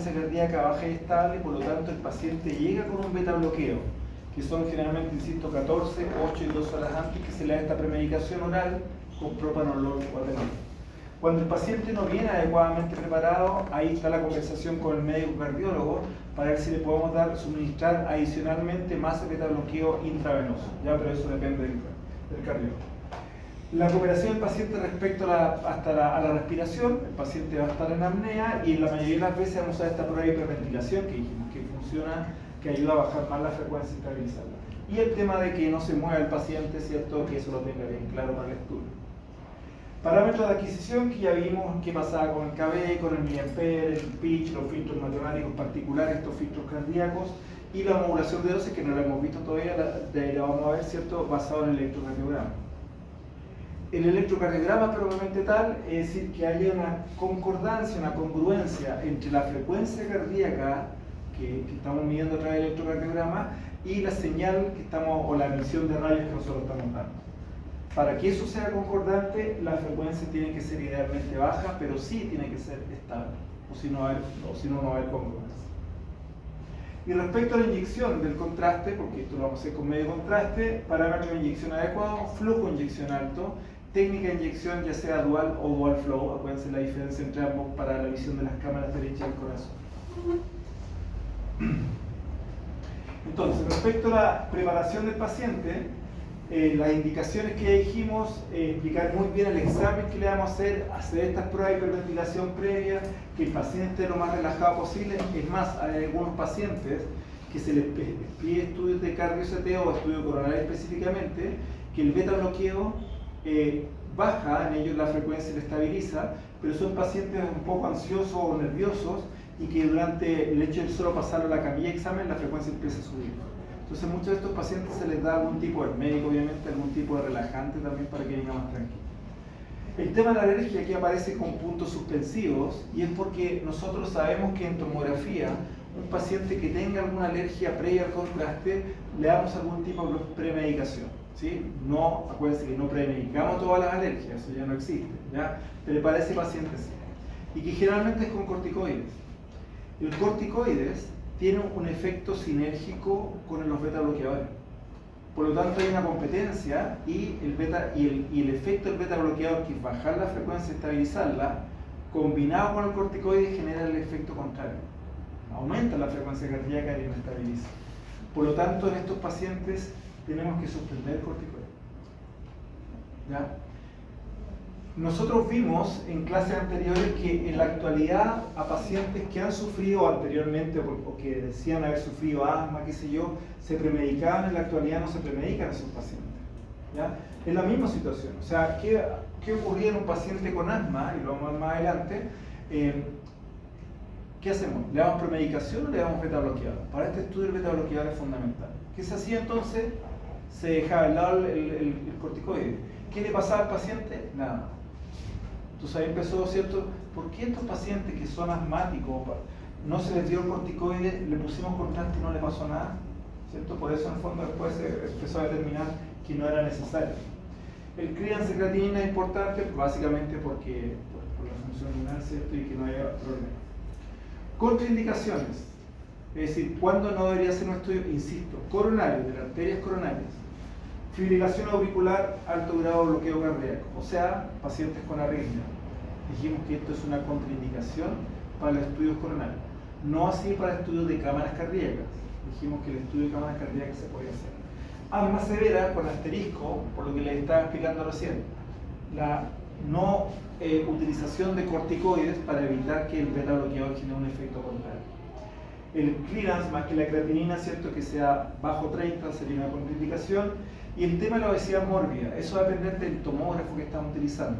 frecuencia cardíaca baja y estable, por lo tanto el paciente llega con un beta bloqueo, que son generalmente, insisto, 14, 8 y 2 horas antes que se le da esta premedicación oral con propanolol o atenolol. Cuando el paciente no viene adecuadamente preparado, ahí está la conversación con el médico cardiólogo para ver si le podemos suministrar adicionalmente más beta bloqueo intravenoso, ¿ya? Pero eso depende del cardiólogo. La cooperación del paciente respecto a la respiración, el paciente va a estar en apnea y en la mayoría de las veces vamos a usar esta prueba de hiperventilación que dijimos que funciona, que ayuda a bajar más la frecuencia y estabilizarla. Y el tema de que no se mueva el paciente, ¿cierto? Que eso lo tenga bien claro para el estudio. Parámetros de adquisición que ya vimos qué pasaba con el KB, con el miliampere, el pitch, los filtros matemáticos particulares, estos filtros cardíacos y la modulación de dosis que no la hemos visto todavía, la vamos a ver, ¿cierto? Basado en el electrocardiograma. El electrocardiograma propiamente tal es decir que haya una concordancia, una congruencia entre la frecuencia cardíaca que estamos midiendo a través del electrocardiograma y la señal que estamos, o la emisión de rayos que nosotros estamos dando. Para que eso sea concordante, la frecuencia tiene que ser idealmente baja, pero sí tiene que ser estable, o si no no va a haber congruencia. Y respecto a la inyección del contraste, porque esto lo vamos a hacer con medio contraste, parámetro de inyección adecuado, flujo de inyección alto, técnica de inyección ya sea dual o dual flow, acuérdense la diferencia entre ambos para la visión de las cámaras derechas del corazón. Entonces, respecto a la preparación del paciente, las indicaciones que ya dijimos, explicar muy bien el examen que le vamos a hacer estas pruebas de hiperventilación previa, que el paciente esté lo más relajado posible. Es más, hay algunos pacientes que se les pide estudios de cardio-CT o estudio coronario específicamente, que el beta bloqueo baja en ellos la frecuencia y la estabiliza, pero son pacientes un poco ansiosos o nerviosos y que durante el hecho de solo pasarlo a la camilla de examen la frecuencia empieza a subir. Entonces muchos de estos pacientes se les da algún tipo de médico, obviamente, algún tipo de relajante también para que venga más tranquilo. El tema de la alergia aquí aparece con puntos suspensivos y es porque nosotros sabemos que en tomografía un paciente que tenga alguna alergia previa al contraste le damos algún tipo de premedicación, ¿sí? No, acuérdense que no premedicamos todas las alergias, eso ya no existe, ¿ya? Pero para ese paciente sí. Y que generalmente es con corticoides. El corticoides tiene un efecto sinérgico con los beta bloqueadores. Por lo tanto hay una competencia y el efecto del beta bloqueador, que es bajar la frecuencia y estabilizarla, combinado con el corticoide genera el efecto contrario. Aumenta la frecuencia cardíaca y la estabiliza. Por lo tanto, en estos pacientes tenemos que suspender el corticoide. ¿Ya? Nosotros vimos en clases anteriores que en la actualidad a pacientes que han sufrido anteriormente o que decían haber sufrido asma, qué sé yo, se premedicaban, en la actualidad no se premedican a esos pacientes. ¿Ya? Es la misma situación. O sea, ¿qué ocurría en un paciente con asma? Y lo vamos a ver más adelante. ¿Qué hacemos? ¿Le damos premedicación o le damos beta bloqueador? Para este estudio el beta bloqueador es fundamental. ¿Qué se hacía entonces? Se dejaba de lado el corticoide. ¿Qué le pasaba al paciente? Nada. Entonces ahí empezó, ¿cierto? ¿Por qué estos pacientes que son asmáticos no se les dio el corticoide, le pusimos contraste y no le pasó nada? ¿Cierto? Por eso en el fondo después se empezó a determinar que no era necesario. El clearance de creatinina es importante básicamente porque por la función renal, ¿cierto? Y que no haya problema. Contraindicaciones. Es decir, ¿cuándo no debería ser un estudio? Insisto, coronario, de las arterias coronarias. Fibrilación auricular, alto grado de bloqueo cardíaco, o sea, pacientes con arritmia. Dijimos que esto es una contraindicación para los estudios coronarios. No así para estudios de cámaras cardíacas. Dijimos que el estudio de cámaras cardíacas se podía hacer. Asma severa, con asterisco, por lo que les estaba explicando recién. La no utilización de corticoides para evitar que el beta bloqueador genere un efecto contrario. El clearance más que la creatinina, ¿cierto? Que sea bajo 30 sería una contraindicación. Y el tema de la obesidad mórbida, eso va a depender del tomógrafo que estamos utilizando.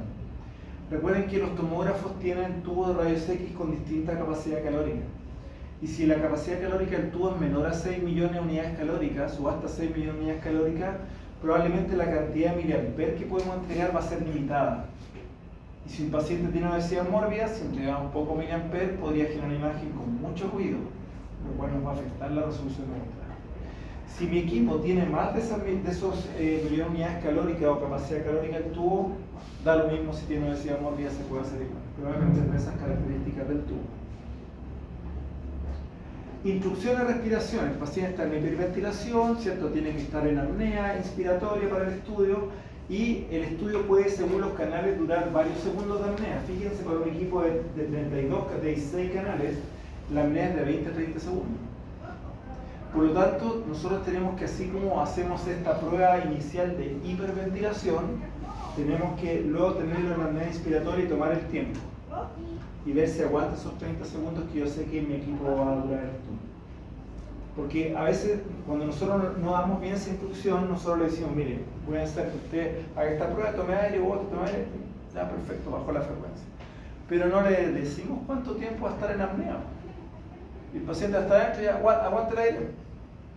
Recuerden que los tomógrafos tienen tubos de rayos X con distinta capacidad calórica. Y si la capacidad calórica del tubo es menor a 6 millones de unidades calóricas o hasta 6 millones de unidades calóricas, probablemente la cantidad de miliamperes que podemos entregar va a ser limitada. Y si un paciente tiene obesidad mórbida, si entregamos poco miliamperes, podría generar una imagen con mucho ruido, lo cual nos va a afectar la resolución de muestra. Si mi equipo tiene más de esos millones de unidades calóricas o capacidad calórica del tubo, da lo mismo si tiene obesidad mórbida, se puede hacer igual. Probablemente de esas características del tubo. Instrucción de respiración. El paciente está en hiperventilación, ¿cierto? Tiene que estar en apnea inspiratoria para el estudio y el estudio puede, según los canales, durar varios segundos de apnea. Fíjense, para un equipo de 32, de 16 canales, la apnea es de 20 a 30 segundos. Por lo tanto, nosotros tenemos que, así como hacemos esta prueba inicial de hiperventilación, tenemos que luego tenerlo en la apnea inspiratoria y tomar el tiempo y ver si aguanta esos 30 segundos que yo sé que mi equipo va a durar esto. Porque a veces cuando nosotros no damos bien esa instrucción, nosotros le decimos, mire, voy a hacer que usted haga esta prueba, tome aire, bote, tome aire, ya perfecto, bajó la frecuencia. Pero no le decimos cuánto tiempo va a estar en apnea. Y el paciente hasta adentro ya aguanta el aire.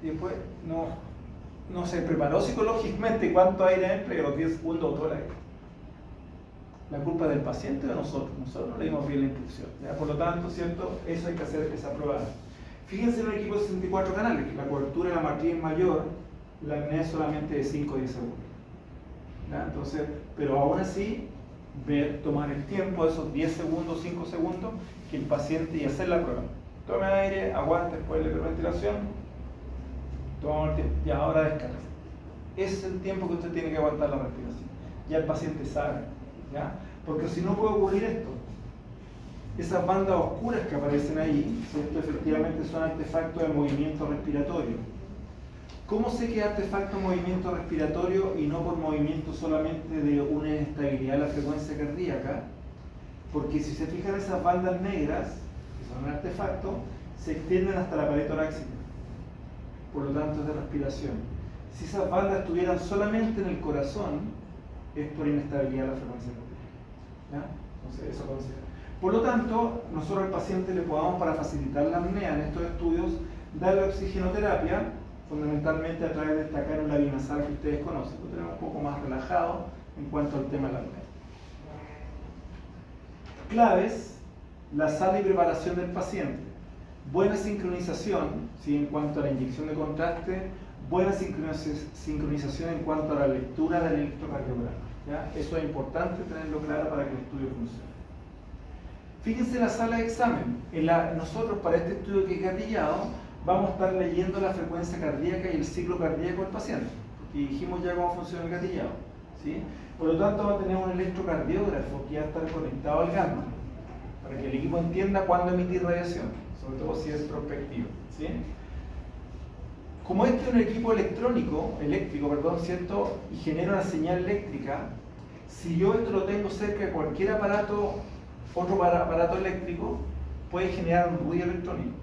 Y después no se preparó psicológicamente cuánto aire entra y a los 10 segundos botó el aire. La culpa es del paciente o de nosotros. Nosotros no le dimos bien la instrucción. ¿Ya? Por lo tanto, ¿cierto? Eso hay que hacer esa prueba. Fíjense en un equipo de 64 canales, que la cobertura de la matriz es mayor, la apnea es solamente de 5 o 10 segundos. ¿Ya? Entonces, pero aún así, tomar el tiempo de esos 10 segundos, 5 segundos, que el paciente y hacer la prueba. Tome aire, aguante después de la hiperventilación, toma el tiempo, y ahora descansa. Ese es el tiempo que usted tiene que aguantar la respiración. Ya el paciente sabe. ¿Ya? Porque si no puede ocurrir esto. Esas bandas oscuras que aparecen ahí, ¿cierto? Efectivamente son artefactos de movimiento respiratorio. ¿Cómo sé que es artefacto de movimiento respiratorio y no por movimiento solamente de una inestabilidad de la frecuencia cardíaca? Porque si se fijan, esas bandas negras, que son un artefacto, se extienden hasta la pared torácica. Por lo tanto es de respiración. Si esas bandas estuvieran solamente en el corazón, es por inestabilidad de la frecuencia cardíaca. ¿Ya? Entonces, eso considera. Por lo tanto, nosotros al paciente le podamos, para facilitar la apnea en estos estudios, darle oxigenoterapia, fundamentalmente a través de esta cánula binasal que ustedes conocen. Lo tenemos un poco más relajado en cuanto al tema de la apnea. Claves: la sala y preparación del paciente. Buena sincronización, ¿sí? En cuanto a la inyección de contraste. Buena sincronización en cuanto a la lectura del electrocardiograma. ¿Ya? Eso es importante tenerlo claro para que el estudio funcione. Fíjense en la sala de examen. Nosotros, para este estudio que es gatillado, vamos a estar leyendo la frecuencia cardíaca y el ciclo cardíaco del paciente. Y dijimos ya cómo funciona el gatillado. ¿Sí? Por lo tanto, va a tener un electrocardiógrafo que va a estar conectado al ganglio, para que el equipo entienda cuándo emitir radiación, sobre todo si es prospectivo. ¿Sí? Como este es un equipo eléctrico, ¿cierto? Y genera una señal eléctrica, si yo esto lo tengo cerca de cualquier aparato, otro aparato eléctrico, puede generar un ruido electrónico.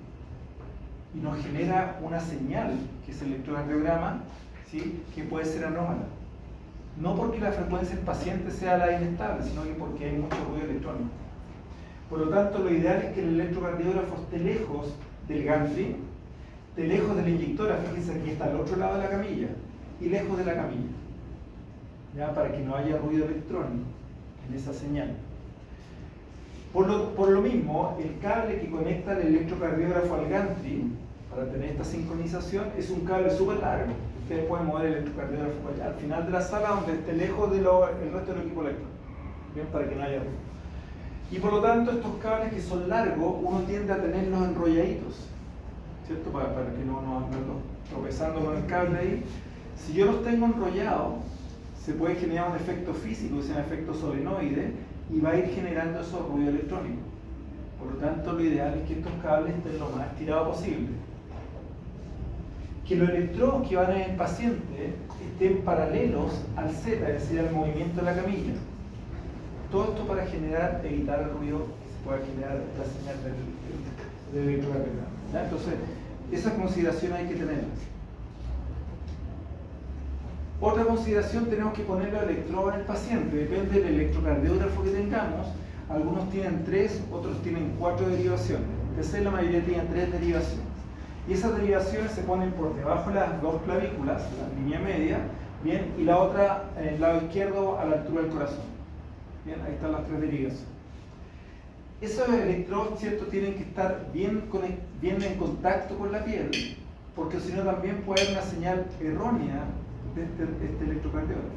Y nos genera una señal, que es el electrocardiograma, ¿sí? Que puede ser anómala. No porque la frecuencia del paciente sea la inestable, sino que porque hay mucho ruido electrónico. Por lo tanto, lo ideal es que el electrocardiógrafo esté lejos del gantry, de lejos de la inyectora. Fíjense, aquí está al otro lado de la camilla y lejos de la camilla, ¿ya? Para que no haya ruido electrónico en esa señal. Por lo mismo, el cable que conecta el electrocardiógrafo al gantry para tener esta sincronización es un cable súper largo. Ustedes pueden mover el electrocardiógrafo allá al final de la sala, donde esté lejos del resto del equipo electrónico, ¿bien? Para que no haya ruido. Y por lo tanto, estos cables que son largos, uno tiende a tenerlos enrolladitos, ¿cierto? Para que no andemos tropezando con el cable ahí. Si yo los tengo enrollados, se puede generar un efecto físico, que sea un efecto solenoide, y va a ir generando esos ruidos electrónicos. Por lo tanto, lo ideal es que estos cables estén lo más estirados posible. Que los electrodos que van en el paciente estén paralelos al Z, es decir, al movimiento de la camilla. Todo esto para evitar el ruido que se pueda generar la señal del electrocardiograma. ¿Ya? Entonces, esas consideraciones hay que tenerlas. Otra consideración, tenemos que poner los electrodos en el paciente. Depende del electrocardiógrafo que tengamos. Algunos tienen 3, otros tienen 4 derivaciones. En la mayoría tienen 3 derivaciones. Y esas derivaciones se ponen por debajo de las dos clavículas, la línea media, ¿bien? Y la otra en el lado izquierdo a la altura del corazón. Bien, ahí están las 3 derivaciones. Esos electrodos, ¿cierto?, tienen que estar bien en contacto con la piel, porque si no también puede haber una señal errónea de este electrocardiógrafo.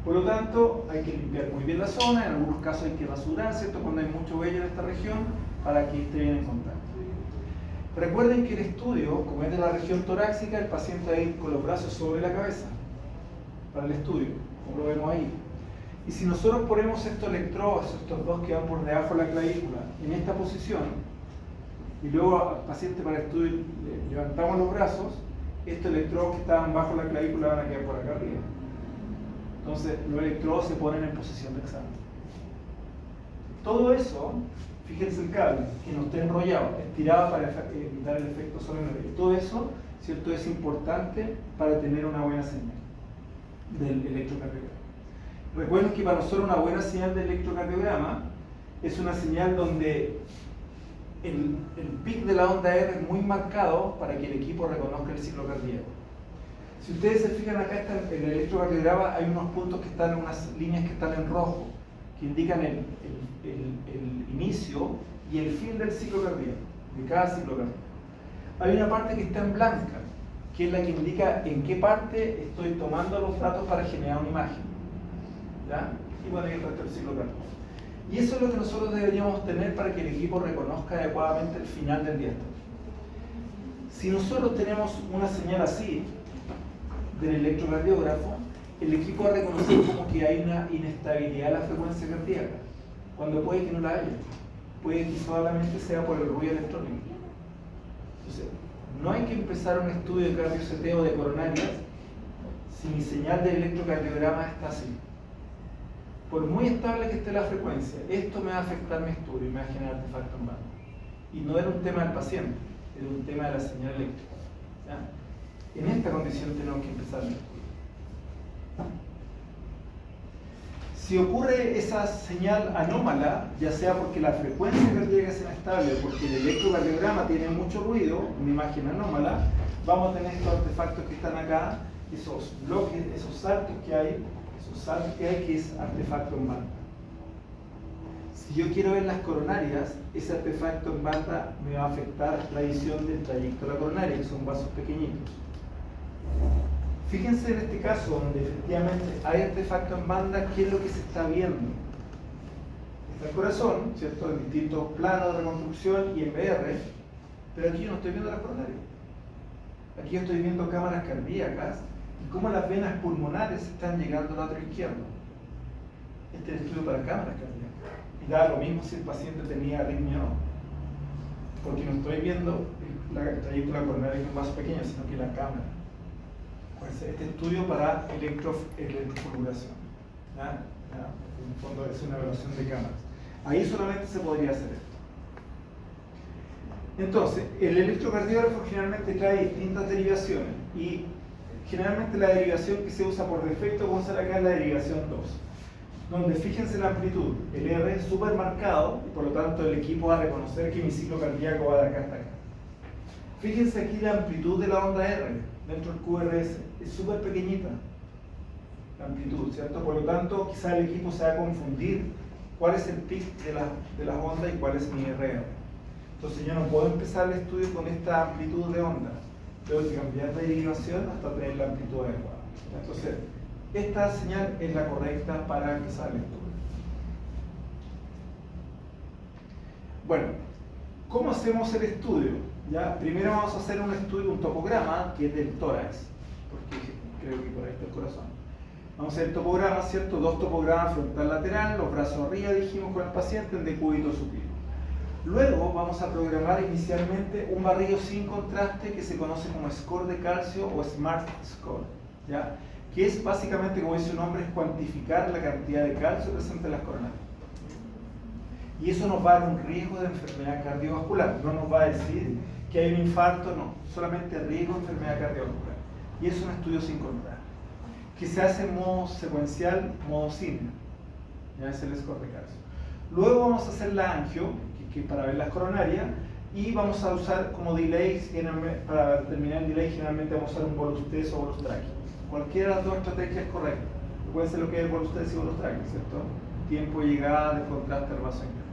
Por lo tanto, hay que limpiar muy bien la zona, en algunos casos hay que rasurar, ¿cierto?, cuando hay mucho vello en esta región, para que esté bien en contacto. Recuerden que el estudio, como es de la región torácica, el paciente va a ir con los brazos sobre la cabeza para el estudio, como lo vemos ahí. Y si nosotros ponemos estos electrodos, estos dos que van por debajo de la clavícula, en esta posición, y luego al paciente para el estudio levantamos los brazos, estos electrodos que estaban bajo la clavícula van a quedar por acá arriba. Entonces los electrodos se ponen en posición de examen. Todo eso, fíjense el cable, que no esté enrollado, estirado para evitar el efecto solenoide. Todo eso, ¿cierto?, es importante para tener una buena señal del electrocardiograma. Recuerden que para nosotros una buena señal del electrocardiograma es una señal donde el pic de la onda R es muy marcado para que el equipo reconozca el ciclo cardíaco. Si ustedes se fijan acá en el electrocardiograma hay unos puntos que están, unas líneas que están en rojo, que indican el inicio y el fin del ciclo cardíaco, de cada ciclo cardíaco. Hay una parte que está en blanca, que es la que indica en qué parte estoy tomando los datos para generar una imagen. ¿Ya? Y bueno, hay el resto del ciclo cardíaco. Y eso es lo que nosotros deberíamos tener para que el equipo reconozca adecuadamente el final del diástolo. Si nosotros tenemos una señal así del electrocardiógrafo, el equipo va a reconocer como que hay una inestabilidad en la frecuencia cardíaca, cuando puede que no la haya. Puede que solamente sea por el ruido electrónico. Entonces, no hay que empezar un estudio de cardioceteo de coronarias si mi señal del electrocardiograma está así. Por muy estable que esté la frecuencia, esto me va a afectar mi estudio y me va a generar artefacto en banda. Y no era un tema del paciente, era un tema de la señal eléctrica. ¿Ya? En esta condición tenemos que empezar el estudio. Si ocurre esa señal anómala, ya sea porque la frecuencia cardíaca es inestable o porque el electrocardiograma tiene mucho ruido, una imagen anómala, vamos a tener estos artefactos que están acá, esos bloques, esos saltos que hay, que es artefacto en banda. Si yo quiero ver las coronarias, ese artefacto en banda me va a afectar la visión del trayecto de la coronaria, que son vasos pequeñitos. Fíjense en este caso, donde efectivamente hay artefacto en banda, ¿qué es lo que se está viendo? Está el corazón, ¿cierto?, en distintos planos de reconstrucción y en VR, pero aquí yo no estoy viendo las coronarias. Aquí yo estoy viendo cámaras cardíacas y cómo las venas pulmonares están llegando al lado izquierdo. Este es el estudio para cámaras cardíacas. Y da lo mismo si el paciente tenía arritmia o no, porque no estoy viendo el trayecto de la coronaria en un vaso pequeño, sino que la cámara. Este estudio para electrofibulación. En el fondo es una evaluación de cámaras. Ahí solamente se podría hacer esto. Entonces, el electrocardiógrafo generalmente trae distintas derivaciones y generalmente la derivación que se usa por defecto, vamos a usar acá, es la derivación 2, donde fíjense la amplitud, el R es súper marcado y por lo tanto el equipo va a reconocer que mi ciclo cardíaco va de acá hasta acá. Fíjense aquí la amplitud de la onda R dentro del QRS, es súper pequeñita la amplitud, ¿cierto? Por lo tanto, quizá el equipo se va a confundir cuál es el pic de las ondas y cuál es mi RR. Entonces yo no puedo empezar el estudio con esta amplitud de onda, tengo que cambiar de derivación hasta tener la amplitud adecuada. Entonces, esta señal es la correcta para empezar el estudio. Bueno, ¿cómo hacemos el estudio? ¿Ya? Primero vamos a hacer un estudio, un topograma, que es del tórax, porque creo que por ahí está el corazón. Vamos a hacer el topograma, ¿cierto? Dos topogramas frontal lateral, los brazos arriba, dijimos, con el paciente en decúbito supino. Luego vamos a programar inicialmente un barrido sin contraste que se conoce como score de calcio o SMART score, ¿ya? Que es básicamente, como dice su nombre, es cuantificar la cantidad de calcio presente en las coronarias. Y eso nos va a dar un riesgo de enfermedad cardiovascular, no nos va a decir que hay un infarto, no, solamente riesgo de enfermedad cardiovascular. Y es un estudio sin contraste, que se hace en modo secuencial, modo cine, ya es el score de calcio. Luego vamos a hacer la angio, que para ver las coronarias, y vamos a usar como delay, para determinar el delay generalmente vamos a usar un bolus test o bolus tracking. Cualquiera de las dos estrategias es correcta. Puede ser lo que es el bolus test y bolus tracking, ¿cierto? Tiempo de llegada de contraste al vaso interno.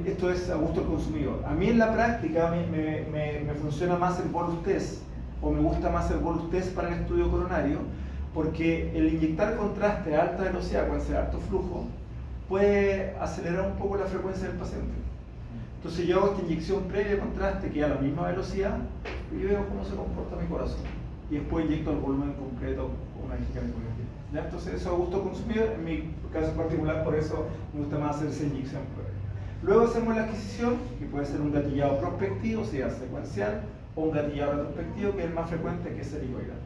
Esto es a gusto del consumidor. A mí en la práctica me funciona más el bolus test, o me gusta más el bolus test para el estudio coronario, porque el inyectar contraste a alta velocidad, cuando sea alto flujo, puede acelerar un poco la frecuencia del paciente. Entonces yo hago esta inyección previa de contraste que a la misma velocidad y yo veo cómo se comporta mi corazón. Y después inyecto el volumen completo con una gigantomía. Entonces eso a gusto consumidor, en mi caso particular por eso me gusta más hacer esa inyección previa. Luego hacemos la adquisición, que puede ser un gatillado prospectivo, sea secuencial, o un gatillado retrospectivo, que es el más frecuente, que es el helicoidal.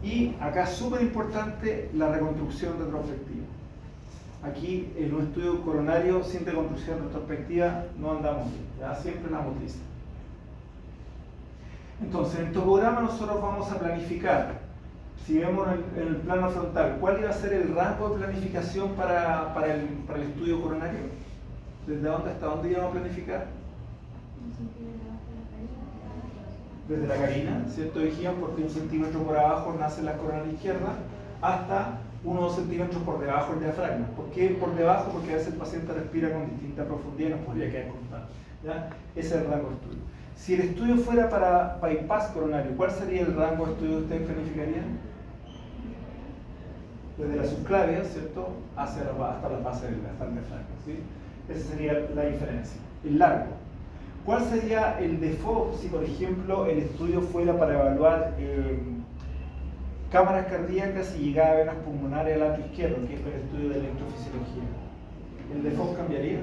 Y acá es súper importante la reconstrucción retrospectiva. Aquí en un estudio coronario sin reconstrucción retrospectiva no andamos bien, ¿ya? Siempre la motriz. Entonces en nuestro programa nosotros vamos a planificar, si vemos en el plano frontal, ¿cuál iba a ser el rango de planificación para el estudio coronario? ¿Desde dónde hasta dónde íbamos a planificar? Desde la carina, ¿cierto? Dijimos, porque 1 centímetro por abajo nace la corona izquierda, hasta 1 o 2 centímetros por debajo del diafragma. ¿Por qué por debajo? Porque a veces el paciente respira con distinta profundidad y nos podría quedar cortado. ¿Ya? Ese es el rango de estudio. Si el estudio fuera para bypass coronario, ¿cuál sería el rango de estudio que ustedes planificarían? Desde la subclavia, ¿cierto? Hasta la base del diafragma, ¿sí? Esa sería la diferencia. El largo. ¿Cuál sería el default si, por ejemplo, el estudio fuera para evaluar cámaras cardíacas y llegada a venas pulmonares al lado izquierdo, que es el estudio de electrofisiología? ¿El default cambiaría?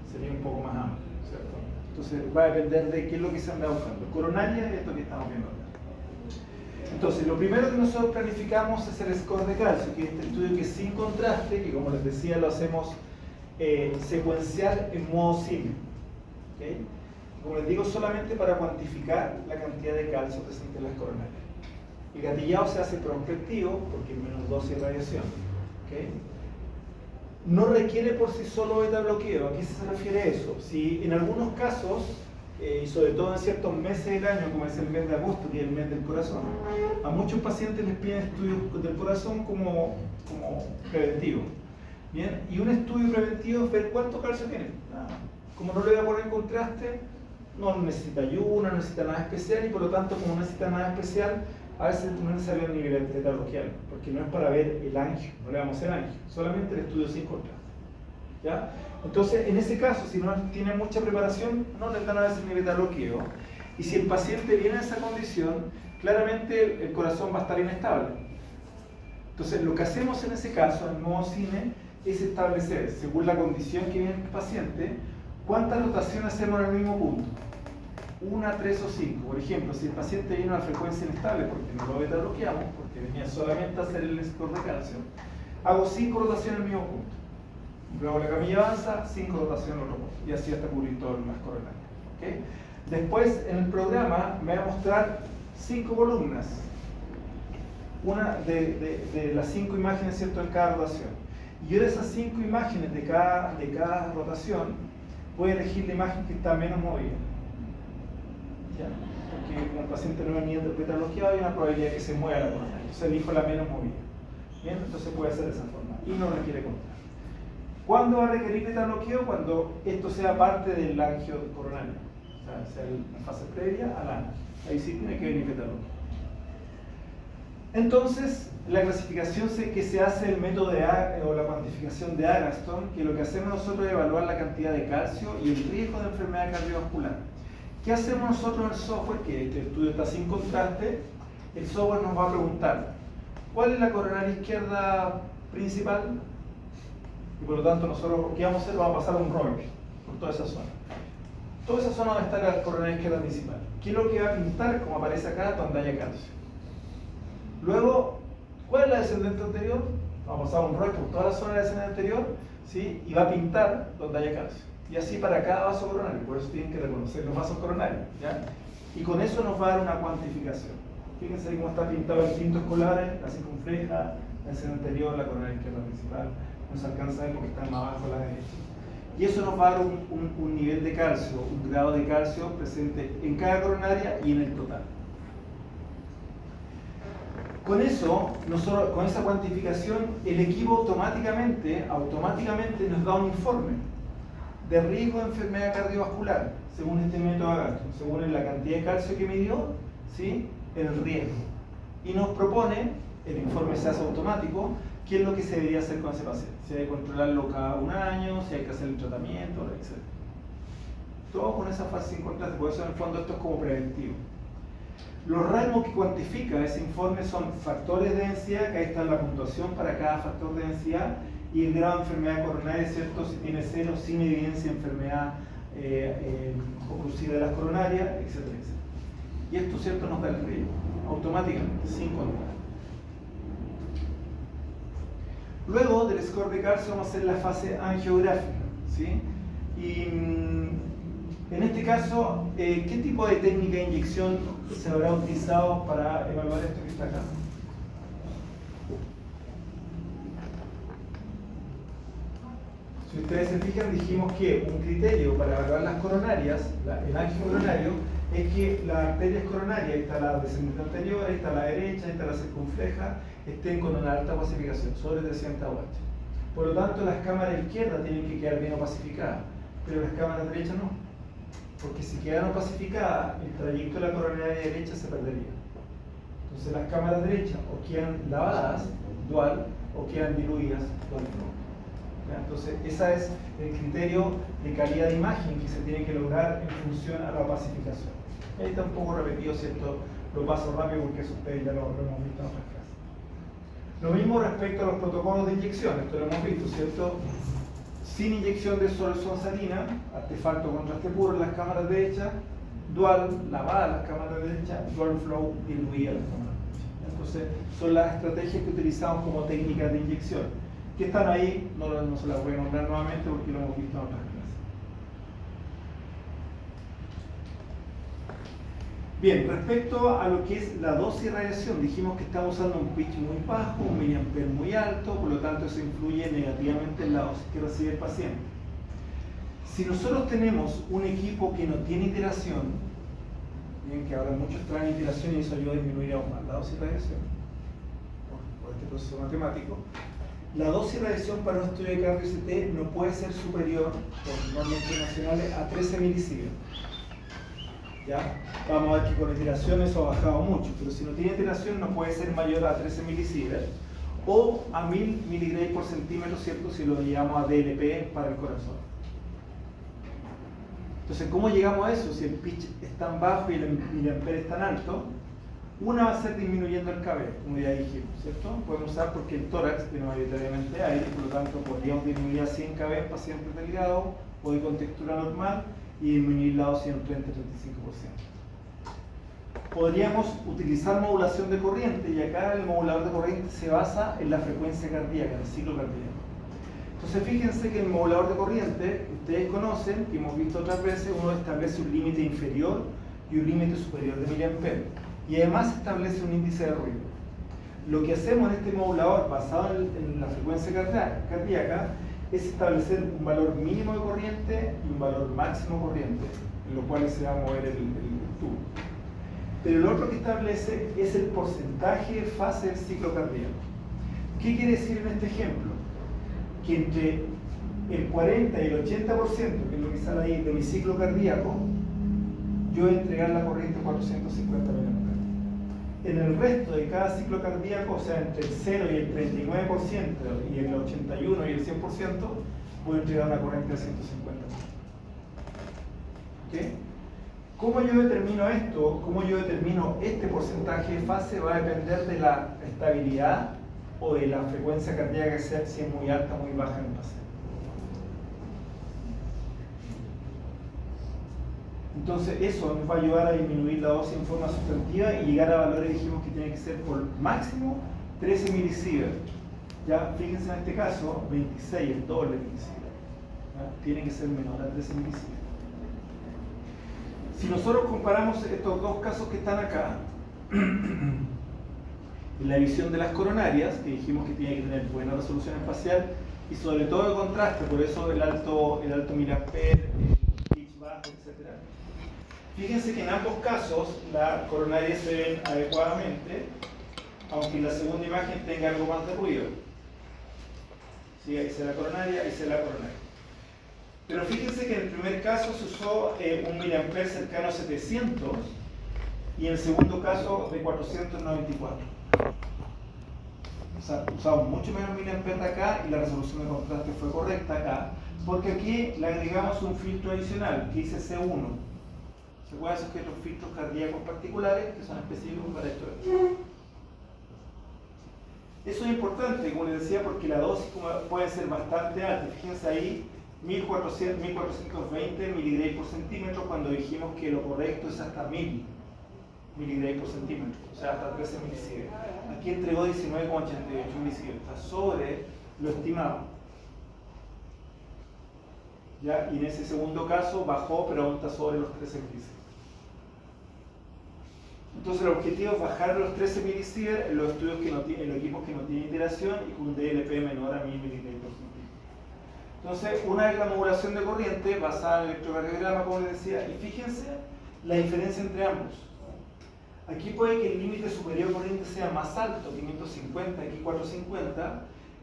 Sería un poco más amplio, ¿cierto? Entonces va a depender de qué es lo que se anda buscando. Coronaria es esto que estamos viendo acá. Entonces, lo primero que nosotros planificamos es el score de calcio, que es este estudio que es sin contraste, que como les decía lo hacemos secuencial en modo cine. ¿Okay? Como les digo, solamente para cuantificar la cantidad de calcio presente en las coronarias. El gatillado se hace prospectivo porque es menos dosis de radiación. ¿Okay? No requiere por sí solo beta bloqueo. ¿A qué se refiere eso? Si en algunos casos, y sobre todo en ciertos meses del año, como es el mes de agosto, que es el mes del corazón, a muchos pacientes les piden estudios del corazón como preventivo. Bien, y un estudio preventivo es ver cuánto calcio tiene. Como no le voy a poner en contraste, no necesita ayuno, no necesita nada especial, y por lo tanto, como no necesita nada especial, a veces no es necesario el nivel de beta-bloqueal, porque no es para ver el angio, no le vamos a hacer angio, solamente el estudio sin contraste. ¿Ya? Entonces, en ese caso, si no tiene mucha preparación, no le dan a veces ni beta-bloqueo, y si el paciente viene en esa condición, claramente el corazón va a estar inestable. Entonces, lo que hacemos en ese caso, en modo cine, es establecer, según la condición que viene el paciente, cuántas rotaciones hacemos en el mismo punto. 1, 3 o 5. Por ejemplo, si el paciente viene a una frecuencia inestable porque no lo beta bloqueamos, porque venía solamente a hacer el score de calcio, hago 5 rotaciones en el mismo punto. Luego la camilla avanza, 5 rotaciones en otro punto. Y así hasta cubrir todas las coronarias. ¿Okay? Después, en el programa, me va a mostrar 5 columnas. Una de las 5 imágenes, ¿cierto?, en cada rotación. Y yo de esas 5 imágenes de cada rotación, voy a elegir la imagen que está menos movida. ¿Ya? Porque como el paciente no venía de beta bloqueado, hay una probabilidad de que se mueva la coronaria. Entonces elijo la menos movida. Bien, entonces puede ser de esa forma. Y no requiere contraste. ¿Cuándo va a requerir beta bloqueo? Cuando esto sea parte del angio coronario. O sea en fase previa al angio. Ahí sí tiene que venir beta bloqueo. Entonces, la clasificación que se hace el método o la cuantificación de Agatston, que lo que hacemos nosotros es evaluar la cantidad de calcio y el riesgo de enfermedad cardiovascular. ¿Qué hacemos nosotros en el software? Que este estudio está sin contraste. El software nos va a preguntar ¿cuál es la coronaria izquierda principal? Y por lo tanto nosotros, ¿qué vamos a hacer? Vamos a pasar un roller por toda esa zona. Toda esa zona donde está la coronaria izquierda principal. ¿Qué es lo que va a pintar? Como aparece acá, donde haya calcio. Luego, ¿cuál es la descendente anterior? Vamos a pasar un roller por toda la zona de la descendente anterior, ¿sí? Y va a pintar donde haya calcio. Y así para cada vaso coronario, por eso tienen que reconocer los vasos coronarios, ¿ya? Y con eso nos va a dar una cuantificación. Fíjense cómo está pintado el quinto escolar, la circunfleja, la escena anterior, la coronaria izquierda principal. No se alcanza a ver porque está más abajo a la derecha. Y eso nos va a dar un nivel de calcio, un grado de calcio presente en cada coronaria y en el total. Con eso, nosotros, con esa cuantificación, el equipo automáticamente nos da un informe de riesgo de enfermedad cardiovascular, según este método Agatston, según la cantidad de calcio que midió, ¿sí?, el riesgo. Y nos propone, el informe se hace automático, qué es lo que se debería hacer con ese paciente. Si hay que controlarlo cada un año, si hay que hacer el tratamiento, etc. todo con esa fase sin contraste, por eso en el fondo esto es como preventivo. Los rangos que cuantifica ese informe son factores de densidad, que ahí está la puntuación para cada factor de densidad, y el grado de enfermedad coronaria, ¿cierto? Si tiene 0, sin evidencia de enfermedad oclusiva de las coronarias, etcétera, etcétera. Y esto, ¿cierto?, nos da el riesgo, automáticamente, sin contar. Luego del score de Carso vamos a hacer la fase angiográfica, ¿sí? Y en este caso, ¿qué tipo de técnica de inyección se habrá utilizado para evaluar esto que está acá? Si ustedes se fijan, dijimos que un criterio para evaluar las coronarias, el angio coronario, es que las arterias coronarias, ahí está la descendente anterior, ahí está la derecha, ahí está la circunfleja, estén con una alta opacificación, sobre 300 Watt. Por lo tanto, las cámaras izquierdas tienen que quedar bien opacificadas, pero las cámaras derechas no. Porque si quedan opacificadas, el trayecto de la coronaria derecha se perdería. Entonces, las cámaras derechas o quedan lavadas, dual, o quedan diluidas, dual. Entonces, ese es el criterio de calidad de imagen que se tiene que lograr en función a la opacificación. Ahí está un poco repetido, ¿cierto? Lo paso rápido porque eso ustedes ya lo hemos visto en otras clases. Lo mismo respecto a los protocolos de inyección, esto lo hemos visto, ¿cierto? Sin inyección de solución salina, artefacto contraste puro en las cámaras derechas, dual, lavada las cámaras derechas, dual flow, diluida las cámaras derechas. Entonces, son las estrategias que utilizamos como técnicas de inyección, que están ahí, no se las voy a nombrar nuevamente porque lo hemos visto en otras clases. Bien, respecto a lo que es la dosis de radiación, dijimos que estamos usando un pitch muy bajo, un miliampere muy alto, por lo tanto eso influye negativamente en la dosis que recibe el paciente. Si nosotros tenemos un equipo que no tiene iteración, bien, que ahora muchos traen iteración y eso ayuda a disminuir aún más la dosis de radiación, por este proceso matemático, la dosis de radiación para un estudio de cambio ICT no puede ser superior, por normas internacionales, a 13 milisievert. ¿Ya? Vamos a ver que con iteración eso ha bajado mucho, pero si no tiene iteración no puede ser mayor a 13 milisievert o a 1000 miligray por centímetro, ¿cierto? Si lo llevamos a DLP para el corazón. Entonces, ¿cómo llegamos a eso? Si el pitch es tan bajo y el miliampere es tan alto, una va a ser disminuyendo el KB, como ya dijimos, ¿cierto? Podemos usar porque el tórax tiene mayoritariamente aire, por lo tanto podríamos disminuir a 100 KB en pacientes delgados o de contextura normal y disminuir la dosis en un 30-35%. Podríamos utilizar modulación de corriente y acá el modulador de corriente se basa en la frecuencia cardíaca, en el ciclo cardíaco. Entonces fíjense que el modulador de corriente, ustedes conocen, que hemos visto otras veces, uno establece un límite inferior y un límite superior de miliampere. Y además establece un índice de ruido. Lo que hacemos en este modulador basado en la frecuencia cardíaca es establecer un valor mínimo de corriente y un valor máximo de corriente, en los cuales se va a mover el tubo. Pero lo otro que establece es el porcentaje de fase del ciclo cardíaco. ¿Qué quiere decir en este ejemplo? Que entre el 40 y el 80%, que es lo que sale ahí de mi ciclo cardíaco, yo voy a entregar la corriente 450 mA. En el resto de cada ciclo cardíaco, o sea, entre el 0 y el 39% y el 81 y el 100%, voy a entregar una corriente de 150 mA. ¿Okay? ¿Cómo yo determino esto? ¿Cómo yo determino este porcentaje de fase? Va a depender de la estabilidad o de la frecuencia cardíaca, que sea si es muy alta o muy baja en el paciente. Entonces eso nos va a ayudar a disminuir la dosis en forma sustantiva y llegar a valores, dijimos que tiene que ser por máximo 13 milisievert. Ya, fíjense en este caso, 26, el doble de milisievert. Tiene que ser menor a 13 milisievert. Si nosotros comparamos estos dos casos que están acá, en la visión de las coronarias, que dijimos que tiene que tener buena resolución espacial y sobre todo el contraste, por eso el alto miliampere, el pitch bajo, etc. Fíjense que en ambos casos las coronarias se ven adecuadamente, aunque en la segunda imagen tenga algo más de ruido. ¿Sí? Ahí se la coronaria, ahí se la coronaria. Pero fíjense que en el primer caso se usó un miliampere cercano a 700 y en el segundo caso de 494. sea, usamos mucho menos miliamperes acá y la resolución de contraste fue correcta acá, porque aquí le agregamos un filtro adicional que dice C1. ¿Se acuerdan esos que otros filtros cardíacos particulares que son específicos para esto? Eso es importante, como les decía, porque la dosis puede ser bastante alta. Fíjense ahí, 1420 miligrados por centímetro, cuando dijimos que lo correcto es hasta 1000 miligrados por centímetro, o sea, hasta 13 milisieverts. Aquí entregó 19,88 milisieverts, está sobre lo estimado. ¿Ya? Y en ese segundo caso bajó, pero aún está sobre los 13 milisieverts. Entonces el objetivo es bajar los 13 milisieverts en los estudios que no tienen, en los equipos que no tienen iteración y con un DLP menor a 1000 miligrados por centímetro. Entonces, una es la modulación de corriente basada en el electrocardiograma, como les decía, y fíjense la diferencia entre ambos. Aquí puede que el límite superior de corriente sea más alto, 550, aquí 450,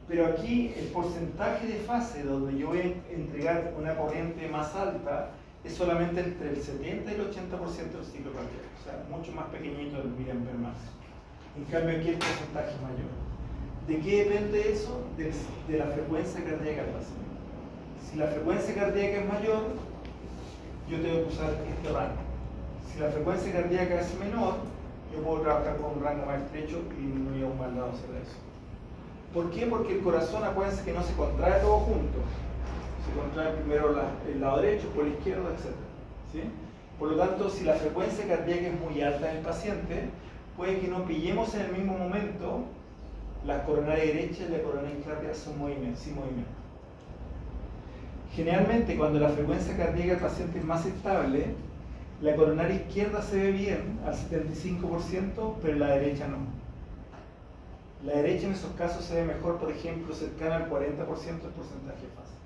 pero aquí el porcentaje de fase donde yo voy a entregar una corriente más alta es solamente entre el 70 y el 80% del ciclo cardíaco, o sea, mucho más pequeñito del miliamper máximo. En cambio aquí el porcentaje es mayor. ¿De qué depende eso? De la frecuencia cardíaca del paciente. Si la frecuencia cardíaca es mayor, yo tengo que usar este rango. Si la frecuencia cardíaca es menor, yo puedo trabajar con un rango más estrecho y disminuir un mandado hacia eso. ¿Por qué? Porque el corazón, acuérdense que no se contrae todo junto. Se contrae primero el lado derecho, por el izquierdo, etc. ¿Sí? Por lo tanto, si la frecuencia cardíaca es muy alta en el paciente, puede que no pillemos en el mismo momento la coronaria derecha y la coronaria izquierda sin movimiento. Generalmente, cuando la frecuencia cardíaca del paciente es más estable, la coronaria izquierda se ve bien al 75%, pero la derecha no. La derecha en esos casos se ve mejor, por ejemplo, cercana al 40% del porcentaje de fase.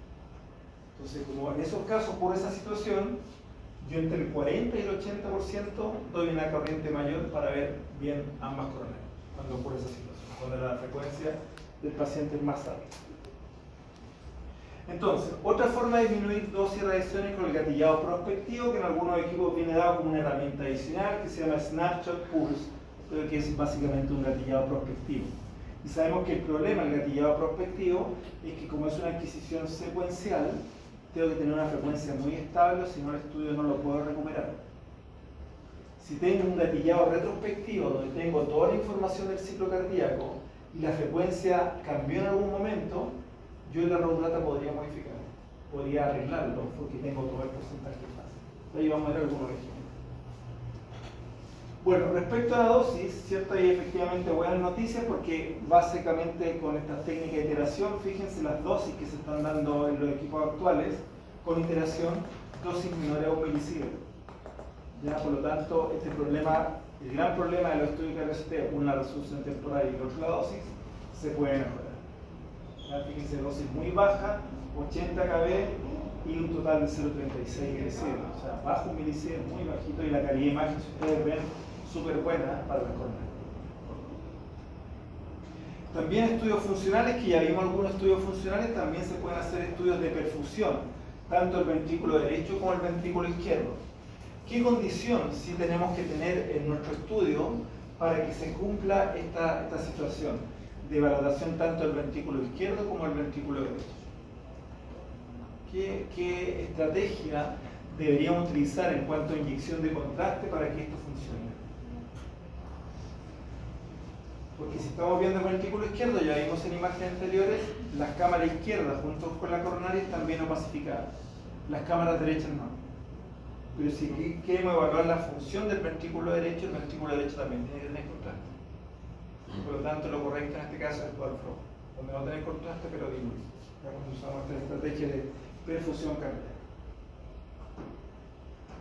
Entonces, como en esos casos, por esa situación, yo entre el 40 y el 80% doy una corriente mayor para ver bien ambas coronarias, cuando ocurre esa situación, cuando la frecuencia del paciente es más alta. Entonces, otra forma de disminuir dosis y radiaciones con el gatillado prospectivo, que en algunos equipos viene dado como una herramienta adicional, que se llama Snapshot Pulse, pero que es básicamente un gatillado prospectivo. Y sabemos que el problema del gatillado prospectivo es que como es una adquisición secuencial, tengo que tener una frecuencia muy estable, o si no el estudio no lo puedo recuperar. Si tengo un gatillado retrospectivo, donde tengo toda la información del ciclo cardíaco y la frecuencia cambió en algún momento, yo en la raw data podría modificar, podría arreglarlo, porque tengo todo el porcentaje de fase. Ahí vamos a ver algunos ejemplos. Bueno, respecto a la dosis, ¿cierto? Hay efectivamente buenas noticias porque básicamente con estas técnicas de iteración, fíjense las dosis que se están dando en los equipos actuales con iteración, dosis menores a 1 milisievert. ¿Ya? Por lo tanto, este problema, el gran problema de los estudios de RCT, una resolución temporal y otra la dosis, se puede mejorar. ¿Ya? Fíjense, dosis muy baja, 80 kb y un total de 0,36 milisievert. O sea, bajo 1 milisievert, muy bajito, y la calidad de imagen, si ustedes ven, súper buena para las coronarias. También estudios funcionales, que ya vimos algunos estudios funcionales, también se pueden hacer estudios de perfusión, tanto el ventrículo derecho como el ventrículo izquierdo. ¿Qué condición sí tenemos que tener en nuestro estudio para que se cumpla esta situación de valoración tanto del ventrículo izquierdo como del ventrículo derecho? ¿Qué estrategia deberíamos utilizar en cuanto a inyección de contraste para que esto funcione? Porque si estamos viendo el ventrículo izquierdo, ya vimos en imágenes anteriores, las cámaras izquierdas junto con la coronaria están bien opacificadas, las cámaras derechas no. Pero si queremos evaluar la función del ventrículo derecho, el ventrículo derecho también tiene que tener contraste. Por lo tanto, lo correcto en este caso es el dual flow, donde va a tener contraste pero diluido. Cuando usamos esta estrategia de perfusión cardíaca.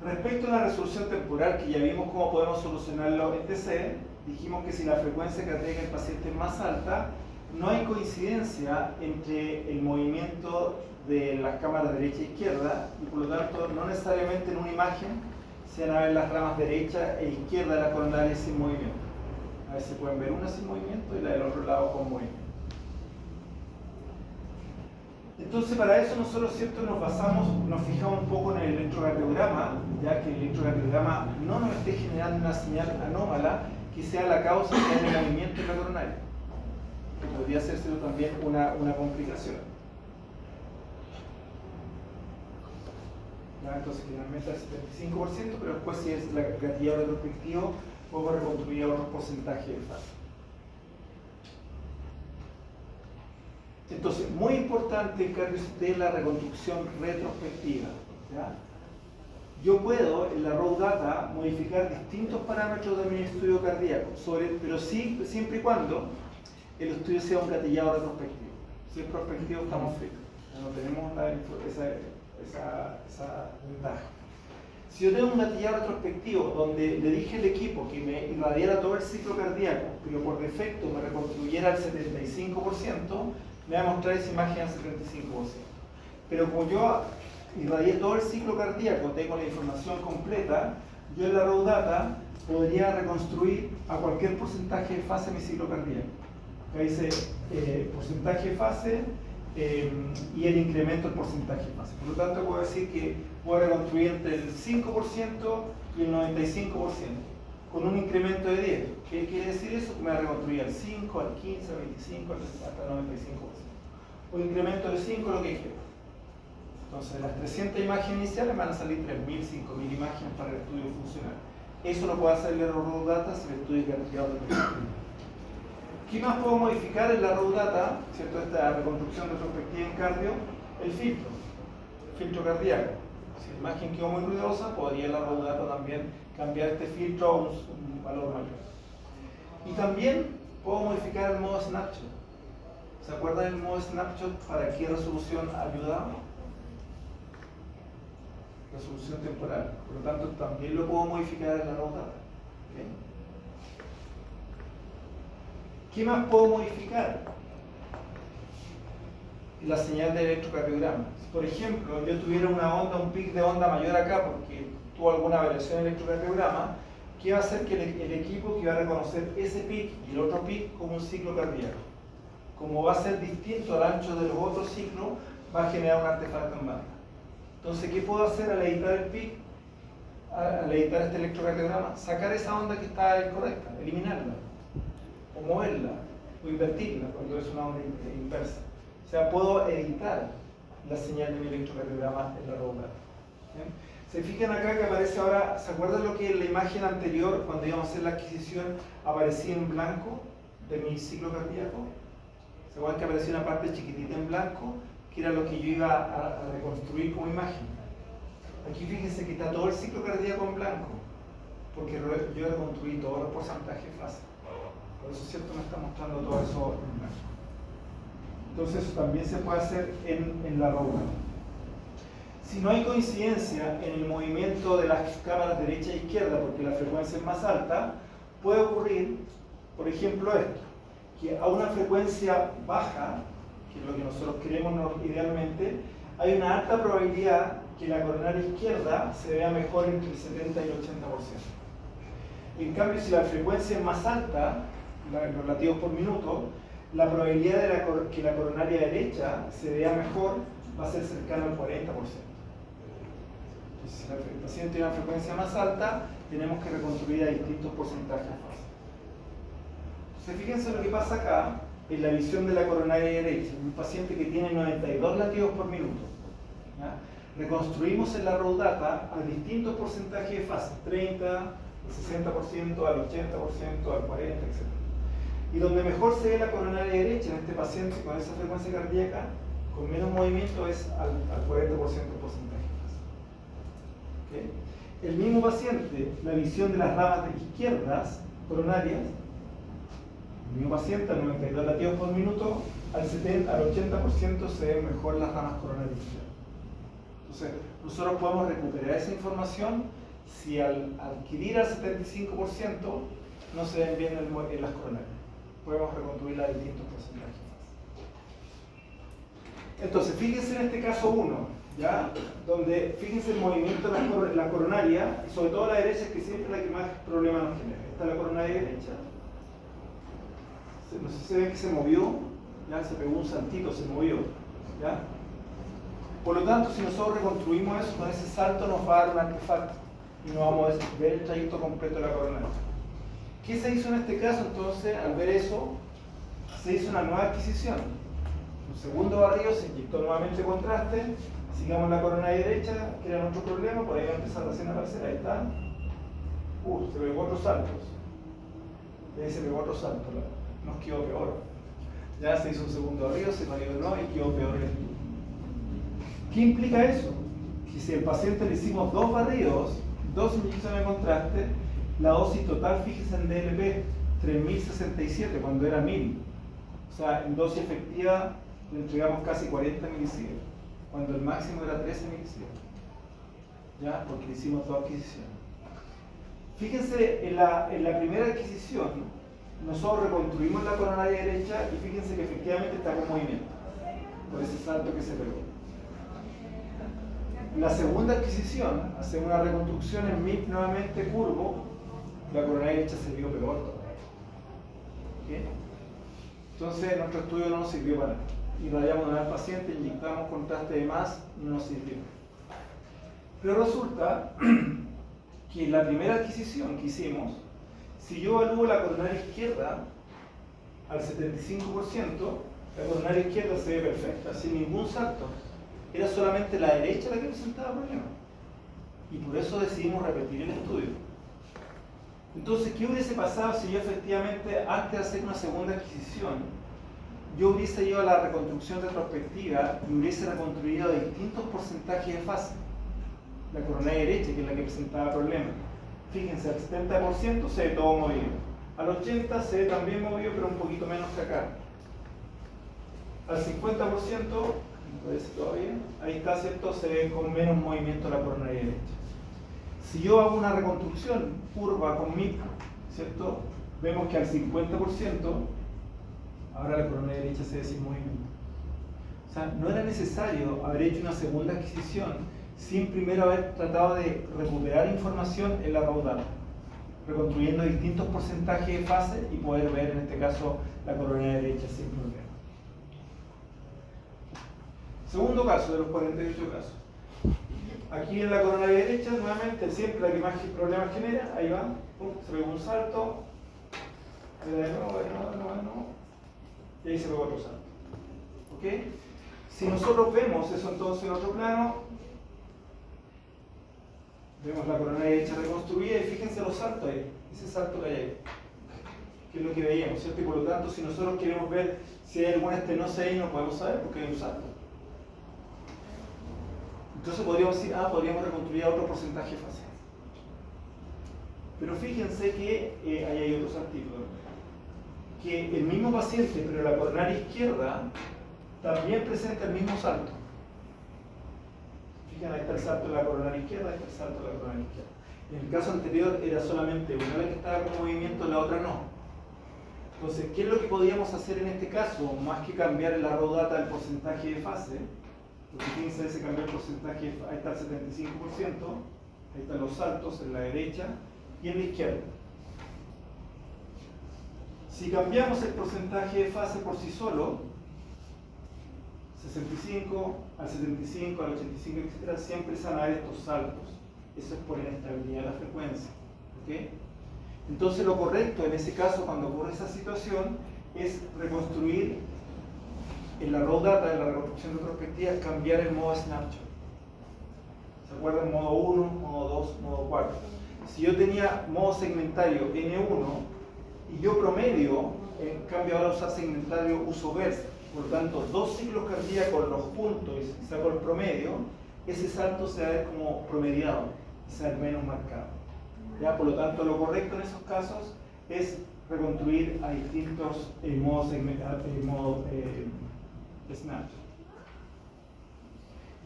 Respecto a la resolución temporal, que ya vimos cómo podemos solucionarlo en TC, dijimos que si la frecuencia cardíaca del paciente es más alta, no hay coincidencia entre el movimiento de las cámaras derecha e izquierda, y por lo tanto no necesariamente en una imagen se van a ver las ramas derecha e izquierda de la coronaria sin movimiento. A veces pueden ver una sin movimiento y la del otro lado con movimiento. Entonces, para eso nosotros, ¿cierto?, nos fijamos un poco en el electrocardiograma, ya que el electrocardiograma no nos esté generando una señal anómala que sea la causa de movimiento en la coronaria. que podría hacerse también una complicación. ¿Ya? Entonces finalmente al 75%, pero después si es la gatillado retrospectivo, podemos reconstruir a otros porcentajes de fase. Entonces, muy importante en cambio de la reconstrucción retrospectiva. ¿Ya? Yo puedo en la raw data modificar distintos parámetros de mi estudio cardíaco, pero sí, siempre y cuando el estudio sea un gatillado retrospectivo. Si es prospectivo estamos fritos, no tenemos esa ventaja. Si yo tengo un gatillado retrospectivo donde le dije al equipo que me irradiara todo el ciclo cardíaco, pero por defecto me reconstruyera al 75%, me va a mostrar esa imagen al 75%. Pero como yo irradié todo el ciclo cardíaco, tengo la información completa, yo en la raw data podría reconstruir a cualquier porcentaje de fase de mi ciclo cardíaco. Acá dice porcentaje de fase y el incremento del porcentaje de fase. Por lo tanto, puedo decir que puedo reconstruir entre el 5% y el 95%, con un incremento de 10. ¿Qué quiere decir eso? Que me va a reconstruir al 5, al 15, al 25, hasta el 95%. Un incremento de 5 lo que quiero. Entonces, de las 300 imágenes iniciales van a salir 3.000, 5.000 imágenes para el estudio funcional. Eso lo puede hacer el raw data si el estudio es gatillado retrospectivo. ¿Qué más puedo modificar en la raw data, ¿cierto? Esta reconstrucción retrospectiva en cardio? El filtro cardíaco. Si la imagen quedó muy ruidosa, podría la raw data también cambiar este filtro a un valor mayor. Y también puedo modificar el modo snapshot. ¿Se acuerdan del modo snapshot? ¿Para qué resolución ayuda? Resolución temporal. Por lo tanto, también lo puedo modificar en la raw data. ¿Okay? ¿Qué más puedo modificar? La señal de electrocardiograma. Si, por ejemplo, yo tuviera una onda, un pic de onda mayor acá porque tuvo alguna variación en el electrocardiograma, ¿qué va a hacer? Que el equipo que va a reconocer ese pic y el otro pic como un ciclo cardíaco. Como va a ser distinto al ancho de los otros ciclos, va a generar un artefacto en banda. Entonces, ¿qué puedo hacer al editar el pic? Al editar este electrocardiograma, sacar esa onda que está incorrecta, eliminarla, o moverla, o invertirla cuando es una onda inversa. O sea, puedo editar la señal de mi electrocardiograma en la raw data. Se fijan acá que aparece ahora, ¿se acuerdan lo que en la imagen anterior, cuando íbamos a hacer la adquisición, aparecía en blanco de mi ciclo cardíaco? ¿Se acuerdan que aparecía una parte chiquitita en blanco, que era lo que yo iba a reconstruir como imagen? Aquí fíjense que está todo el ciclo cardíaco en blanco, porque yo reconstruí todos los porcentajes de fase. Por eso, ¿cierto?, me está mostrando todo eso en blanco. Entonces, eso también se puede hacer en la raw data. Si no hay coincidencia en el movimiento de las cámaras derecha e izquierda, porque la frecuencia es más alta, puede ocurrir, por ejemplo, esto, que a una frecuencia baja, que es lo que nosotros queremos idealmente, hay una alta probabilidad que la coronaria izquierda se vea mejor entre el 70 y el 80%. En cambio, si la frecuencia es más alta, los latidos por minuto, la probabilidad de que la coronaria derecha se vea mejor va a ser cercana al 40%. Entonces, si el paciente tiene una frecuencia más alta, tenemos que reconstruir a distintos porcentajes de fase. Entonces, fíjense lo que pasa acá en la visión de la coronaria derecha. Un paciente que tiene 92 latidos por minuto. ¿Ya? Reconstruimos en la raw data a distintos porcentajes de fase, 30, al 60%, al 80%, al 40%, etc. Y donde mejor se ve la coronaria derecha en este paciente con esa frecuencia cardíaca, con menos movimiento, es al 40% del porcentaje de fase. ¿Okay? El mismo paciente, la visión de las ramas de izquierdas coronarias, el mismo paciente a 92 latidos por minuto, al 80% se ven mejor las ramas coronarias izquierdas. Entonces, nosotros podemos recuperar esa información si al adquirir al 75% no se ven bien en las coronarias. Podemos reconstruirla a distintos porcentajes. Entonces, fíjense en este caso 1, ¿ya? Donde fíjense el movimiento de la coronaria, y sobre todo la derecha, que siempre es la que más problemas nos genera. Esta es la coronaria derecha. No sé si se ve que se movió, ya se pegó un saltito, se movió, ¿ya? Por lo tanto, si nosotros reconstruimos eso, con ese salto nos va a dar un artefacto y no vamos a ver el trayecto completo de la coronaria. ¿Qué se hizo en este caso? Entonces, al ver eso, se hizo una nueva adquisición. Un segundo barrido, se inyectó nuevamente contraste. Sigamos la coronaria derecha, que era nuestro problema, por ahí va a empezar recién a aparecer, ahí está. Se pegó otros saltos. Y ahí se pegó otro salto, nos quedó peor. Ya se hizo un segundo barrido, se barrió de nuevo y quedó peor el estudio. ¿Qué implica eso? Que si al paciente le hicimos 2 barridos, 2 inyecciones de contraste, la dosis total, fíjese en DLP, 3067 cuando era 1000. O sea, en dosis efectiva le entregamos casi 40 milisievert, cuando el máximo era 13 milisievert. ¿Ya? Porque le hicimos 2 adquisiciones. Fíjense, en la primera adquisición, nosotros reconstruimos la coronaria derecha y fíjense que efectivamente está con movimiento, por ese salto que se pegó. En la segunda adquisición, hacemos una reconstrucción en MIP nuevamente curvo, la coronaria derecha se vio peor todavía. ¿Okay? Entonces nuestro estudio no nos sirvió para nada. Irradiamos al paciente, inyectamos contraste de más, no nos sirvió. Pero resulta que en la primera adquisición que hicimos, si yo evalúo la coronaria izquierda al 75%, la coronaria izquierda se ve perfecta, sin ningún salto. Era solamente la derecha la que presentaba problemas. Y por eso decidimos repetir el estudio. Entonces, ¿qué hubiese pasado si yo efectivamente, antes de hacer una segunda adquisición, yo hubiese ido a la reconstrucción retrospectiva y hubiese reconstruido distintos porcentajes de fase? La coronaria derecha, que es la que presentaba problemas. Fíjense, al 70% se ve todo movido. Al 80% se ve también movido, pero un poquito menos que acá. Al 50%, todavía, ahí está, ¿cierto? Se ve con menos movimiento la coronaria derecha. Si yo hago una reconstrucción curva con MIP, ¿cierto? Vemos que al 50%, ahora la coronaria derecha se ve sin movimiento. O sea, no era necesario haber hecho una segunda adquisición sin primero haber tratado de recuperar información en la raw data, reconstruyendo distintos porcentajes de fase y poder ver en este caso la coronaria derecha sin problema. Segundo caso de los 48 casos. Aquí en la coronaria derecha, nuevamente, siempre la que más problemas genera, ahí va, se pegó un salto, de nuevo, y ahí se pegó otro salto. ¿Ok? Si nosotros vemos eso entonces en otro plano, vemos la coronaria derecha reconstruida y fíjense los saltos ahí, ese salto que hay ahí, que es lo que veíamos, ¿cierto? Y por lo tanto, si nosotros queremos ver si hay alguna estenosis ahí, no podemos saber porque hay un salto. Entonces podríamos decir, podríamos reconstruir a otro porcentaje de fase. Pero fíjense que ahí hay otros artículos, que el mismo paciente, pero la coronaria izquierda, también presenta el mismo salto. Fíjense, ahí está el salto de la coronaria izquierda, ahí está el salto de la coronaria izquierda. En el caso anterior era solamente una la que estaba con movimiento, la otra no. Entonces, ¿qué es lo que podíamos hacer en este caso? Más que cambiar en la raw data el porcentaje de fase, porque fíjense, se cambió el porcentaje, ahí está el 75%, ahí están los saltos en la derecha y en la izquierda. Si cambiamos el porcentaje de fase por sí solo, 65 al 75, al 85, etc., siempre se van a ver estos saltos. Eso es por inestabilidad de la frecuencia. ¿Okay? Entonces lo correcto en ese caso, cuando ocurre esa situación, es reconstruir en la raw data de la reconstrucción retrospectiva, cambiar el modo snapshot. ¿Se acuerdan? Modo 1, modo 2, modo 4. Si yo tenía modo segmentario N1 y yo promedio, en cambio ahora usar segmentario uso VERS, por lo tanto 2 ciclos cardíacos los junto y saco el promedio, ese salto se va a ver como promediado, se va a ver menos marcado. ¿Ya? Por lo tanto, lo correcto en esos casos es reconstruir a distintos modos snapshot.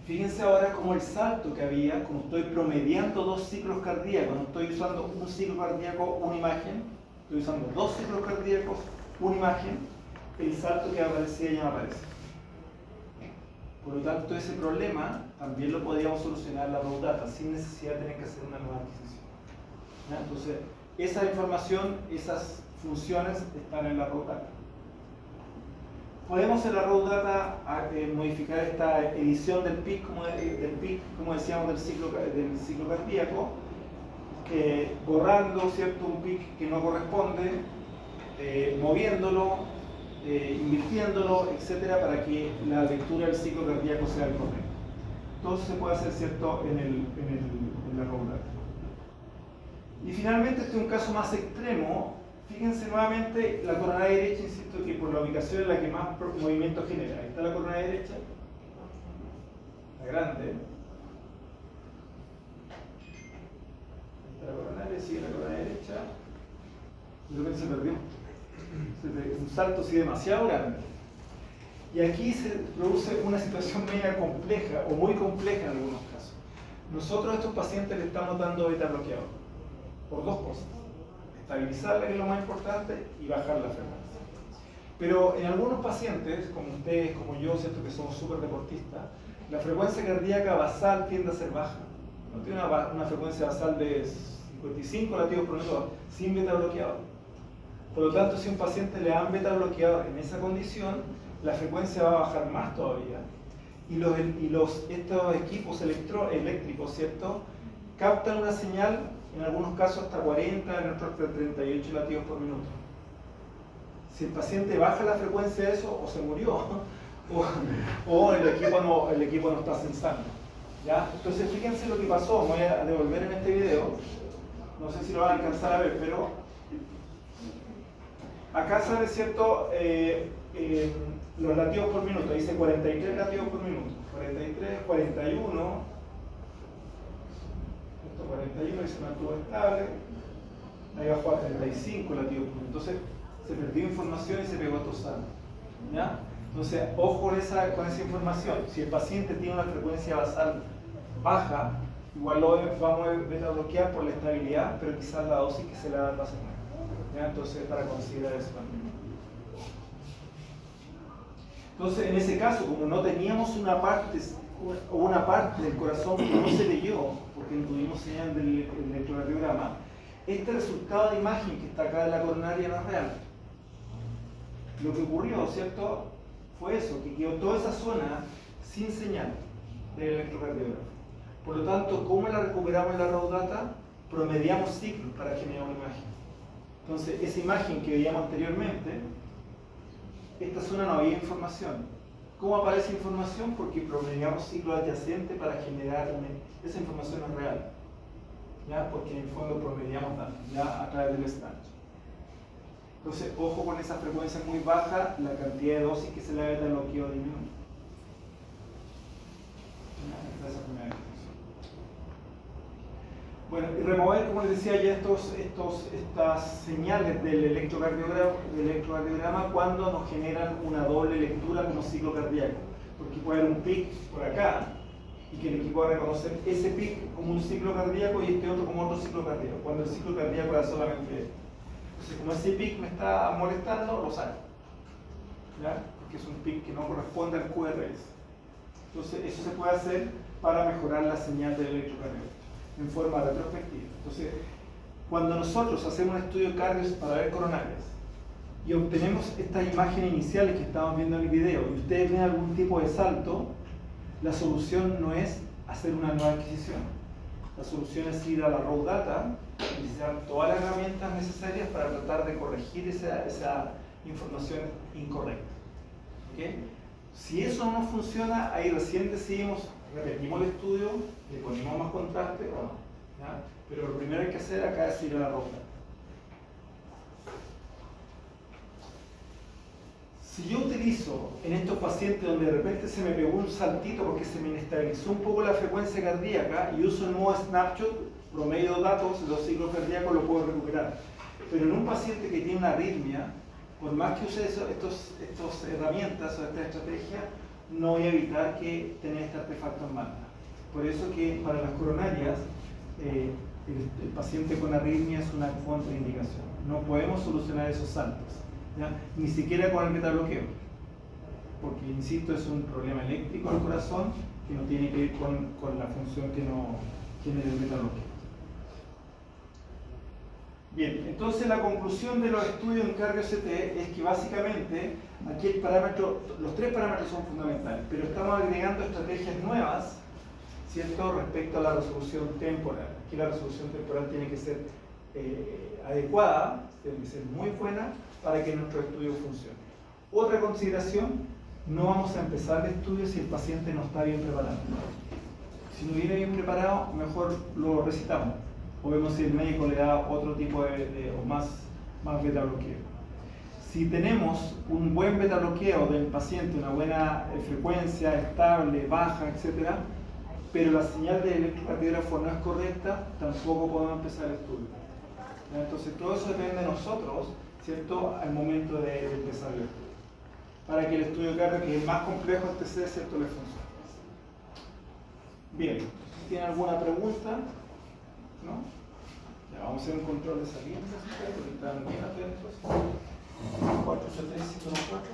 Fíjense ahora como el salto que había, como estoy promediando 2 ciclos cardíacos, no estoy usando un ciclo cardíaco, una imagen, estoy usando 2 ciclos cardíacos, una imagen, el salto que aparecía ya no aparece. Por lo tanto, ese problema también lo podríamos solucionar en la raw data, sin necesidad de tener que hacer una nueva adquisición. ¿Ya? Entonces, esa información, esas funciones están en la raw data. Podemos en la raw data modificar esta edición del PIC, como decíamos, del ciclo cardíaco, borrando, ¿cierto?, un PIC que no corresponde, moviéndolo, invirtiéndolo, etcétera, para que la lectura del ciclo cardíaco sea el correcto. Todo eso se puede hacer, ¿cierto?, en la roadmap. Y finalmente, este es un caso más extremo. Fíjense nuevamente la coronaria derecha, insisto que por la ubicación es la que más movimiento genera. Ahí está la coronaria derecha, la grande. Ahí está la coronaria, sigue la coronaria derecha. De repente se perdió. Un salto así demasiado grande. Y aquí se produce una situación media compleja, o muy compleja en algunos casos. Nosotros a estos pacientes le estamos dando beta bloqueador, por dos cosas. Estabilizarla, que es lo más importante, y bajar la frecuencia. Pero en algunos pacientes, como ustedes, como yo, ¿cierto?, que somos súper deportistas, la frecuencia cardíaca basal tiende a ser baja. No tiene una frecuencia basal de 55 latidos por minuto sin beta bloqueador. Por lo tanto, si a un paciente le dan beta bloqueador en esa condición, la frecuencia va a bajar más todavía. Y estos equipos eléctricos, ¿cierto?, captan una señal, en algunos casos hasta 40, en otros hasta 38 latidos por minuto. Si el paciente baja la frecuencia de eso, o se murió, o el equipo no está sensando. ¿Ya? Entonces, fíjense lo que pasó. Me voy a devolver en este video. No sé si lo van a alcanzar a ver, pero acá sale, ¿cierto?, los latidos por minuto. Dice 43 latidos por minuto. 43, 41. 41 y se mantuvo estable, ahí bajó a 35 latidos por minuto. Entonces se perdió información y se pegó tosado. ¿Ya? Entonces, ojo con esa información. Si el paciente tiene una frecuencia basal baja, igual lo vamos a beta bloquear por la estabilidad, pero quizás la dosis que se le da va a ser menor. Entonces, para considerar eso también. Entonces, en ese caso, como no teníamos una parte del corazón que no se leyó, porque no tuvimos señal del electrocardiograma, este resultado de imagen que está acá de la coronaria no es real. Lo que ocurrió, ¿cierto?, fue eso, que quedó toda esa zona sin señal del electrocardiograma. Por lo tanto, ¿cómo la recuperamos en la raw data? Promediamos ciclos para generar una imagen. Entonces, esa imagen que veíamos anteriormente, esta zona no había información. ¿Cómo aparece información? Porque promediamos ciclos adyacentes para generar esa información es real. ¿Ya? Porque en el fondo promediamos datos, ¿ya?, a través del snatch. Entonces, ojo con esa frecuencia muy baja, la cantidad de dosis que se le beta bloqueo disminuye. Bueno, y remover, como les decía ya, estas señales del electrocardiograma cuando nos generan una doble lectura como ciclo cardíaco. Porque puede haber un pic por acá y que el equipo va a reconocer ese pic como un ciclo cardíaco y este otro como otro ciclo cardíaco, cuando el ciclo cardíaco era solamente este. Entonces, como ese pic me está molestando, lo saco. ¿Ya? Porque es un pic que no corresponde al QRS. Entonces, eso se puede hacer para mejorar la señal del electrocardiograma en forma retrospectiva. Entonces, cuando nosotros hacemos un estudio de cardios para ver coronarias y obtenemos estas imágenes iniciales que estamos viendo en el video y ustedes ven algún tipo de salto, la solución no es hacer una nueva adquisición. La solución es ir a la raw data y utilizar todas las herramientas necesarias para tratar de corregir esa información incorrecta. ¿Okay? Si eso no nos funciona, ahí recién decidimos, repetimos el estudio, le ponemos más contraste o no. ¿Ya? Pero lo primero que hay que hacer acá es ir a la raw data. Si yo utilizo en estos pacientes donde de repente se me pegó un saltito porque se me inestabilizó un poco la frecuencia cardíaca y uso el modo snapshot, promedio datos, los ciclos cardíacos lo puedo recuperar. Pero en un paciente que tiene una arritmia, por más que use estas herramientas o esta estrategia, no voy a evitar que tener este artefacto en banda. Por eso que para las coronarias, el paciente con arritmia es una contraindicación. No podemos solucionar esos saltos. ¿Ya? Ni siquiera con el metabloqueo, porque insisto, es un problema eléctrico del corazón que no tiene que ver con la función que no genera el metabloqueo. Bien, entonces la conclusión de los estudios en cardio-CT es que básicamente aquí los tres parámetros son fundamentales, pero estamos agregando estrategias nuevas, ¿cierto?, respecto a la resolución temporal. Aquí la resolución temporal tiene que ser adecuada, tiene que ser muy buena para que nuestro estudio funcione. Otra consideración, no vamos a empezar el estudio si el paciente no está bien preparado. Si no viene bien preparado, mejor lo recitamos. O vemos si el médico le da otro tipo o más beta bloqueo. Si tenemos un buen beta bloqueo del paciente, una buena frecuencia, estable, baja, etc., pero la señal del electrocardiógrafo no es correcta, tampoco podemos empezar el estudio. Entonces todo eso depende de nosotros, ¿cierto?, al momento de empezar el estudio. Para que el estudio cardio, que es más complejo este sea, ¿cierto?, le funcione. Bien, ¿tiene alguna pregunta? ¿No? Ya, vamos a hacer un control de salida, porque están bien atentos. 47514.